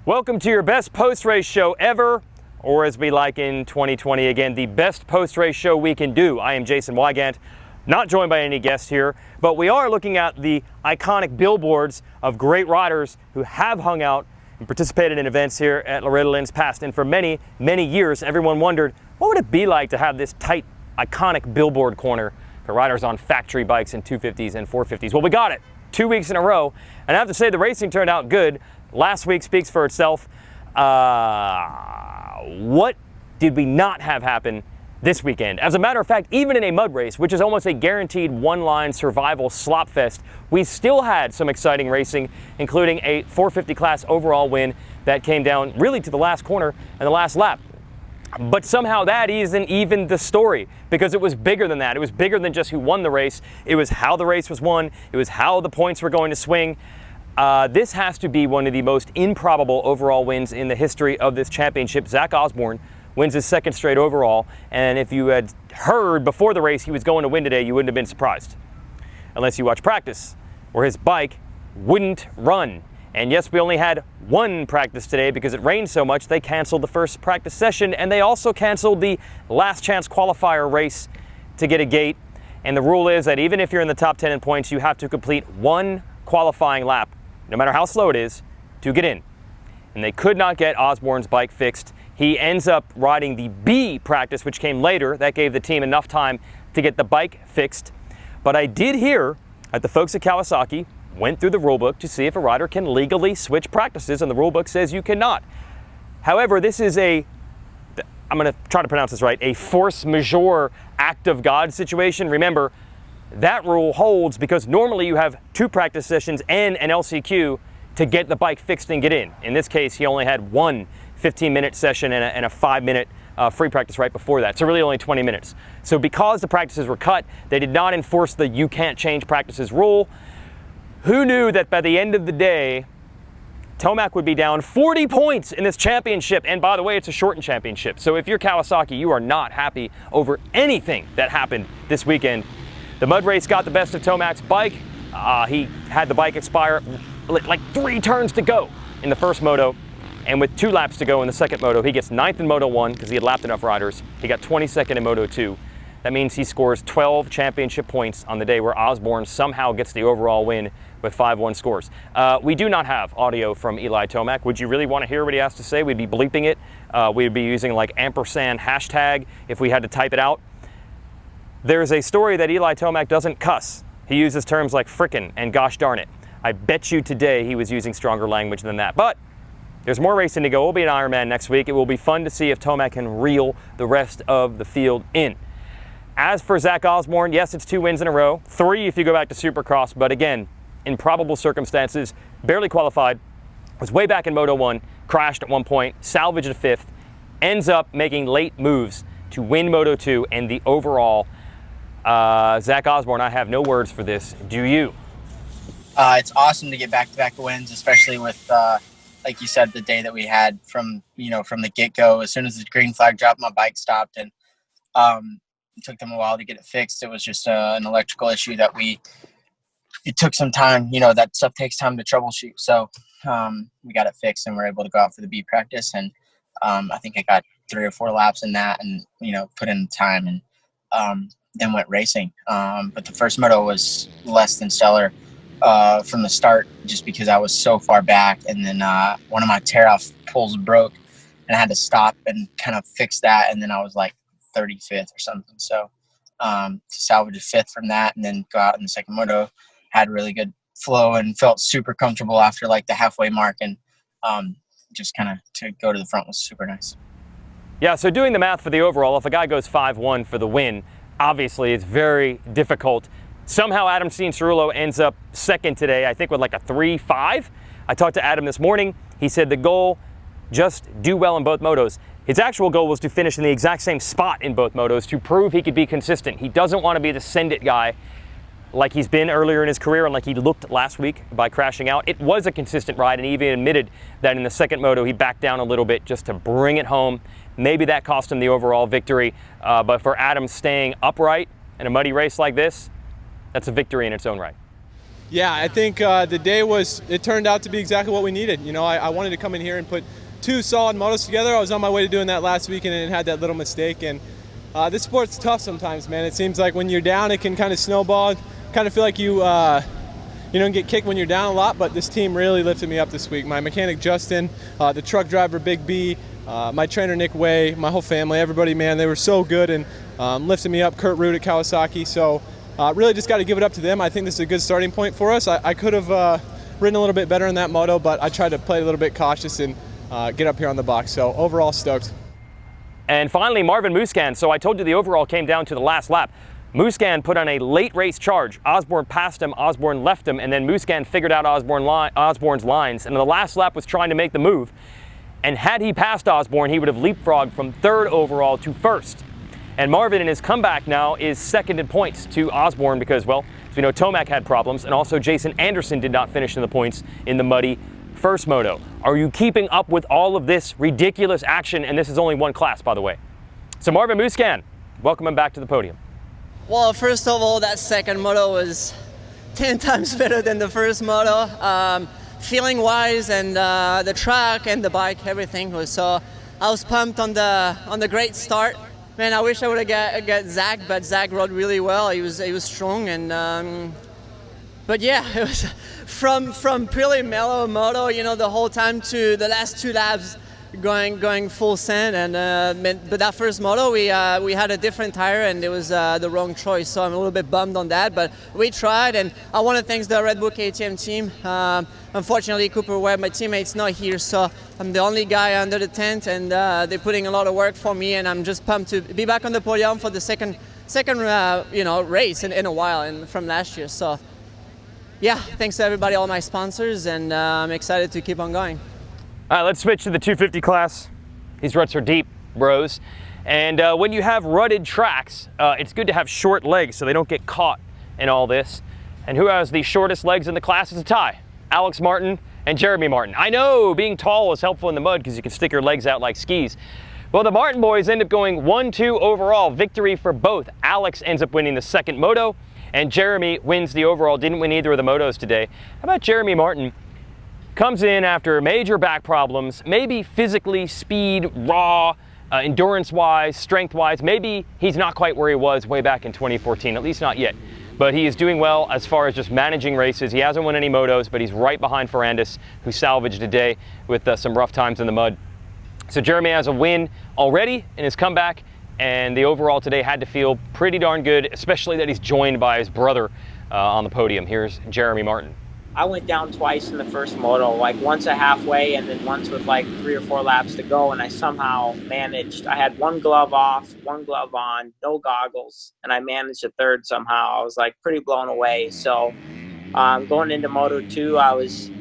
Welcome to your best post-race show ever, or as we like in 2020 again, the best post-race show we can do. I am Jason Weigandt, not joined by any guests here, but we are looking at the iconic billboards of great riders who have hung out and participated in events here at Loretta Lynn's past. And for many, many years, everyone wondered, what would it be like to have this tight, iconic billboard corner for riders on factory bikes and 250s and 450s? Well, we got it 2 weeks in a row, and I have to say the racing turned out good. Last week speaks for itself. What did we not have happen this weekend? As a matter of fact, even in a mud race, which is almost a guaranteed one-line survival slop fest, we still had some exciting racing, including a 450 class overall win that came down really to the last corner and the last lap. But somehow that isn't even the story, because it was bigger than that. It was bigger than just who won the race. It was how the race was won. It was how the points were going to swing. This has to be one of the most improbable overall wins in the history of this championship. Zach Osborne wins his second straight overall, and if you had heard before the race he was going to win today, you wouldn't have been surprised. Unless you watch practice, where his bike wouldn't run. And yes, we only had one practice today because it rained so much they canceled the first practice session, and they also canceled the last chance qualifier race to get a gate. And the rule is that even if you're in the top 10 in points, you have to complete one qualifying lap, no matter how slow it is, to get in. And they could not get Osborne's bike fixed. He ends up riding the B practice, which came later. That gave the team enough time to get the bike fixed. But I did hear that the folks at Kawasaki went through the rulebook to see if a rider can legally switch practices, and the rulebook says you cannot. However, this is I'm going to try to pronounce this right, a force majeure act of God situation. Remember, that rule holds because normally you have 2 practice sessions and an LCQ to get the bike fixed and get in. In this case, he only had one 15-minute session and a 5-minute free practice right before that, so really only 20 minutes. So because the practices were cut, they did not enforce the you can't change practices rule. Who knew that by the end of the day, Tomac would be down 40 points in this championship? And by the way, it's a shortened championship. So if you're Kawasaki, you are not happy over anything that happened this weekend. The mud race got the best of Tomac's bike. He had the bike expire like 3 turns to go in the first moto. And with 2 laps to go in the second moto, he gets 9th in Moto 1 because he had lapped enough riders. He got 22nd in Moto 2. That means he scores 12 championship points on the day where Osborne somehow gets the overall win with 5-1 scores. We do not have audio from Eli Tomac. Would you really want to hear what he has to say? We'd be bleeping it. We'd be using like ampersand hashtag if we had to type it out. There's a story that Eli Tomac doesn't cuss. He uses terms like frickin' and gosh darn it. I bet you today he was using stronger language than that. But there's more racing to go. We'll be an Ironman next week. It will be fun to see if Tomac can reel the rest of the field in. As for Zach Osborne, yes, it's 2 wins in a row. 3 if you go back to Supercross. But again, in probable circumstances, barely qualified, was way back in Moto 1, crashed at one point, salvaged a 5th, ends up making late moves to win Moto 2 and the overall. Zach Osborne, I have no words for this. Do you? It's awesome to get back-to-back wins, especially with, like you said, the day that we had from the get-go. As soon as the green flag dropped, my bike stopped, and it took them a while to get it fixed. It was just an electrical issue that it took some time. That stuff takes time to troubleshoot. So we got it fixed, and we're able to go out for the B practice. And I think I got 3 or 4 laps in that, and put in the time, and then went racing. But the first moto was less than stellar from the start, just because I was so far back, and then one of my tear-off pulls broke, and I had to stop and kind of fix that, and then I was like 35th or something. So to salvage a 5th from that, and then go out in the second moto, had really good flow and felt super comfortable after like the halfway mark, and just kind of to go to the front was super nice. Yeah, so doing the math for the overall, if a guy goes 5-1 for the win, obviously it's very difficult. Somehow Adam Cianciarulo ends up second today, I think with like a 3.5. I talked to Adam this morning. He said the goal, just do well in both motos. His actual goal was to finish in the exact same spot in both motos to prove he could be consistent. He doesn't want to be the send-it guy like he's been earlier in his career and like he looked last week by crashing out. It was a consistent ride, and he even admitted that in the second moto he backed down a little bit just to bring it home. Maybe that cost him the overall victory, but for Adam staying upright in a muddy race like this, that's a victory in its own right. Yeah, I think the day it turned out to be exactly what we needed. You know, I wanted to come in here and put two solid motos together. I was on my way to doing that last weekend and had that little mistake. And this sport's tough sometimes, man. It seems like when you're down, it can kind of snowball. Kind of feel like you don't get kicked when you're down a lot, but this team really lifted me up this week. My mechanic, Justin, the truck driver, Big B, my trainer, Nick Way, my whole family, everybody, man, they were so good and lifted me up. Kurt Root at Kawasaki. So really just got to give it up to them. I think this is a good starting point for us. I could have ridden a little bit better in that moto, but I tried to play a little bit cautious and get up here on the box. So overall, stoked. And finally, Marvin Musquin. So I told you the overall came down to the last lap. Musquin put on a late race charge. Osborne passed him, Osborne left him, and then Musquin figured out Osborne's lines, and the last lap was trying to make the move. And had he passed Osborne, he would have leapfrogged from 3rd overall to 1st. And Marvin, in his comeback now, is 2nd in points to Osborne because, well, as we know, Tomac had problems, and also Jason Anderson did not finish in the points in the muddy first moto. Are you keeping up with all of this ridiculous action? And this is only one class, by the way. So Marvin Musquin, welcome him back to the podium. Well, first of all, that second moto was 10 times better than the first moto. Feeling-wise, and the track and the bike, everything was so. I was pumped on the great start. Man, I wish I would have got Zach, but Zach rode really well. He was strong, and but yeah, it was from pretty mellow moto, you know, the whole time to the last 2 laps going full send. And but that first moto, we had a different tire, and it was the wrong choice. So I'm a little bit bummed on that, but we tried, and I want to thank the Red Bull KTM team. Unfortunately, Cooper Webb, my teammate's not here, so I'm the only guy under the tent, and they're putting a lot of work for me, and I'm just pumped to be back on the podium for the second race in a while, and from last year. So yeah, thanks to everybody, all my sponsors, and I'm excited to keep on going. All right, let's switch to the 250 class. These ruts are deep, bros. And when you have rutted tracks, it's good to have short legs so they don't get caught in all this. And who has the shortest legs in the class is a tie. Alex Martin and Jeremy Martin. I know being tall is helpful in the mud because you can stick your legs out like skis. Well, the Martin boys end up going 1-2 overall. Victory for both. Alex ends up winning the second moto, and Jeremy wins the overall. Didn't win either of the motos today. How about Jeremy Martin? Comes in after major back problems, maybe physically, speed, raw, endurance-wise, strength-wise. Maybe he's not quite where he was way back in 2014, at least not yet. But he is doing well as far as just managing races. He hasn't won any motos, but he's right behind Ferrandis, who salvaged a day with some rough times in the mud. So Jeremy has a win already in his comeback, and the overall today had to feel pretty darn good, especially that he's joined by his brother on the podium. Here's Jeremy Martin. I went down twice in the first moto, like once a halfway and then once with like 3 or 4 laps to go, and I somehow managed. I had one glove off, one glove on, no goggles, and I managed a third somehow. I was like pretty blown away. So going into Moto 2, I was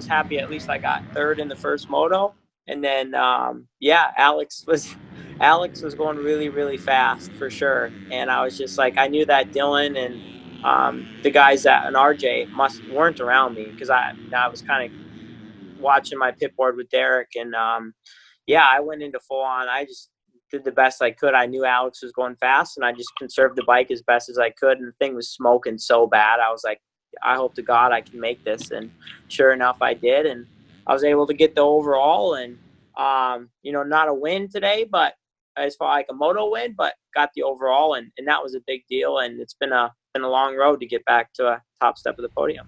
happy at least I got third in the first moto, and then yeah, Alex was going really, really fast for sure, and I was just like, I knew that Dylan and the guys that and RJ weren't around me because I was kind of watching my pit board with Derek, and yeah, I went into full on. I just did the best I could. I knew Alex was going fast, and I just conserved the bike as best as I could. And the thing was smoking so bad, I was like, I hope to God I can make this. And sure enough, I did, and I was able to get the overall. And you know, not a win today, but as far like a moto win, but got the overall, and that was a big deal. And it's been a long road to get back to a top step of the podium.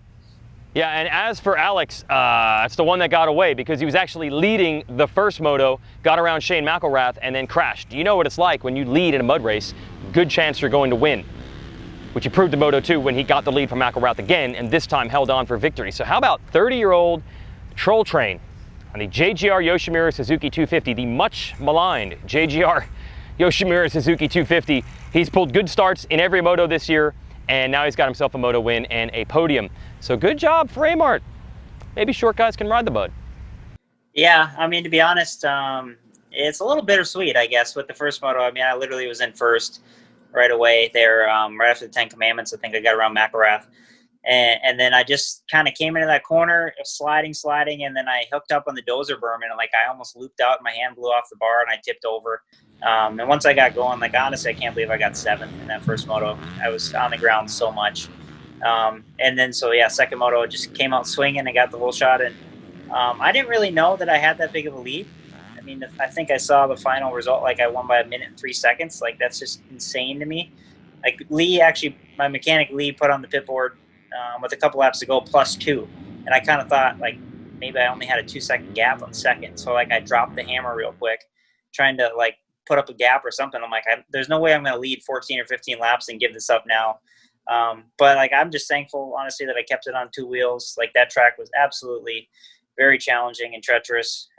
Yeah, and as for Alex, it's the one that got away because he was actually leading the first moto, got around Shane McElrath, and then crashed. You know what it's like when you lead in a mud race, good chance you're going to win, which he proved in Moto 2 when he got the lead from McElrath again, and this time held on for victory. So how about 30-year-old Troll Train on the JGR Yoshimura Suzuki 250, the much maligned JGR Yoshimura Suzuki 250. He's pulled good starts in every moto this year, and now he's got himself a moto win and a podium. So good job for Amart. Maybe short guys can ride the bud. Yeah, I mean, to be honest, it's a little bittersweet, I guess, with the first moto. I mean, I literally was in first right away there, right after the 10 Commandments. I think I got around McElrath. And then I just kind of came into that corner, sliding, and then I hooked up on the dozer berm, and like I almost looped out, and my hand blew off the bar, and I tipped over. And once I got going, like honestly, I can't believe I got 7th in that first moto. I was on the ground so much. And then, so yeah, second moto just came out swinging and got the whole shot. And I didn't really know that I had that big of a lead. I mean, I think I saw the final result, like I won by 1 minute and 3 seconds. Like, that's just insane to me. Like, Lee, actually, my mechanic Lee put on the pit board with a couple laps to go +2. And I kind of thought, like, maybe I only had a 2-second gap on second. So, like, I dropped the hammer real quick, trying to, like, put up a gap or something. I'm like, there's no way I'm going to lead 14 or 15 laps and give this up now. But, like, I'm just thankful, honestly, that I kept it on 2 wheels. Like, that track was absolutely very challenging and treacherous.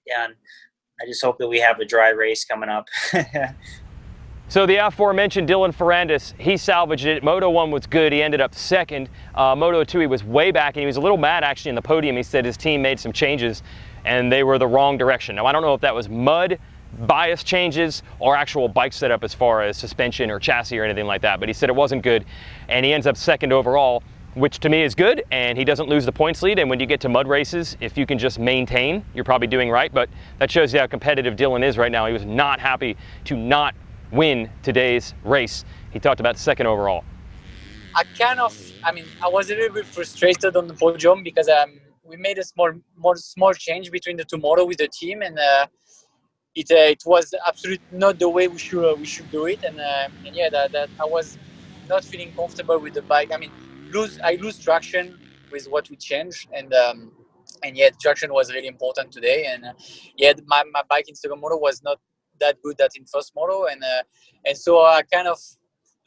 Yeah, and I just hope that we have a dry race coming up. So the aforementioned Dylan Ferrandis, he salvaged it. Moto 1 was good. He ended up second. Moto 2, he was way back, and he was a little mad, actually, in the podium. He said his team made some changes, and they were the wrong direction. Now, I don't know if that was mud, bias changes, or actual bike setup as far as suspension or chassis or anything like that, but he said it wasn't good, and he ends up second overall, which to me is good, and he doesn't lose the points lead. And when you get to mud races, if you can just maintain, you're probably doing right. But that shows you how competitive Dylan is right now. He was not happy to not win today's race. He talked about second overall. I was a little bit frustrated on the podium because we made a small change between the two motos with the team, and it was absolutely not the way we should do it. And yeah, that I was not feeling comfortable with the bike. I mean, I lose traction with what we changed, and yeah, traction was really important today. And yeah, my bike in second moto was not that good that in first moto, and so I kind of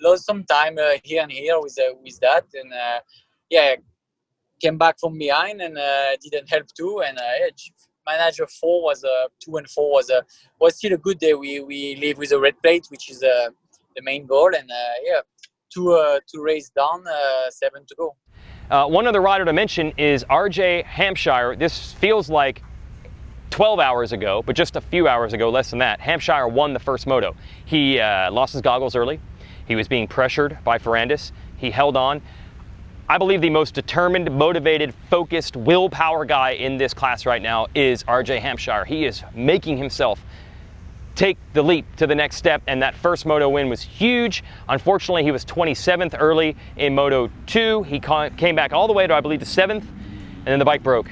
lost some time here and here with that, and yeah, came back from behind and didn't help too. And manager 4 was 2 and 4 was still a good day. We leave with a red plate, which is the main goal, and yeah. To race down, 7 to go. One other rider to mention is RJ Hampshire. This feels like 12 hours ago, but just a few hours ago, less than that. Hampshire won the first moto. He lost his goggles early. He was being pressured by Ferrandis. He held on. I believe the most determined, motivated, focused, willpower guy in this class right now is RJ Hampshire. He is making himself take the leap to the next step, and that first moto win was huge. Unfortunately, he was 27th early in Moto 2. He came back all the way to, I believe, the 7th, and then the bike broke,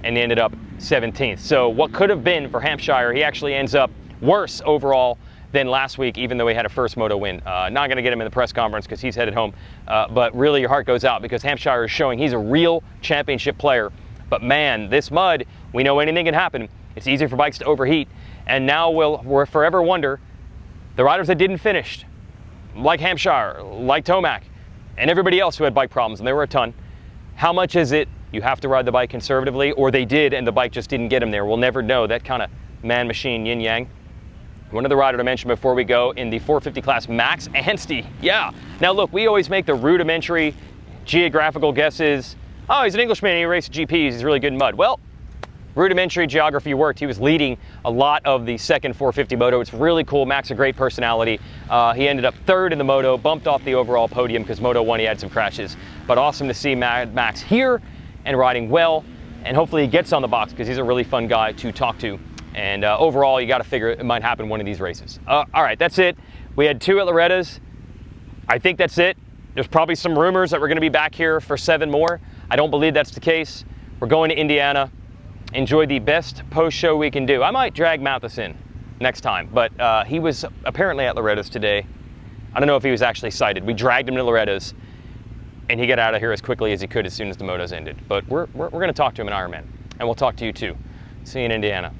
and he ended up 17th. So what could have been for Hampshire, he actually ends up worse overall than last week, even though he had a first moto win. Not going to get him in the press conference because he's headed home, but really your heart goes out because Hampshire is showing he's a real championship player. But man, this mud, we know anything can happen. It's easy for bikes to overheat. And now we'll forever wonder, the riders that didn't finish, like Hampshire, like Tomac, and everybody else who had bike problems, and there were a ton, how much is it you have to ride the bike conservatively, or they did and the bike just didn't get them there? We'll never know. That kind of man-machine yin-yang. One other rider to mention before we go in the 450 class, Max Anstey. Yeah. Now look, we always make the rudimentary geographical guesses. Oh, he's an Englishman, he raced GPs, he's really good in mud. Well, rudimentary geography worked. He was leading a lot of the second 450 moto. It's really cool. Max, a great personality. He ended up third in the moto, bumped off the overall podium because Moto 1 he had some crashes. But awesome to see Max here and riding well. And hopefully he gets on the box because he's a really fun guy to talk to. And overall, you got to figure it might happen one of these races. All right, that's it. We had 2 at Loretta's. I think that's it. There's probably some rumors that we're going to be back here for 7 more. I don't believe that's the case. We're going to Indiana. Enjoy the best post-show we can do. I might drag Mathis in next time, but he was apparently at Loretta's today. I don't know if he was actually sighted. We dragged him to Loretta's, and he got out of here as quickly as he could as soon as the motos ended. But we're going to talk to him in Ironman, and we'll talk to you too. See you in Indiana.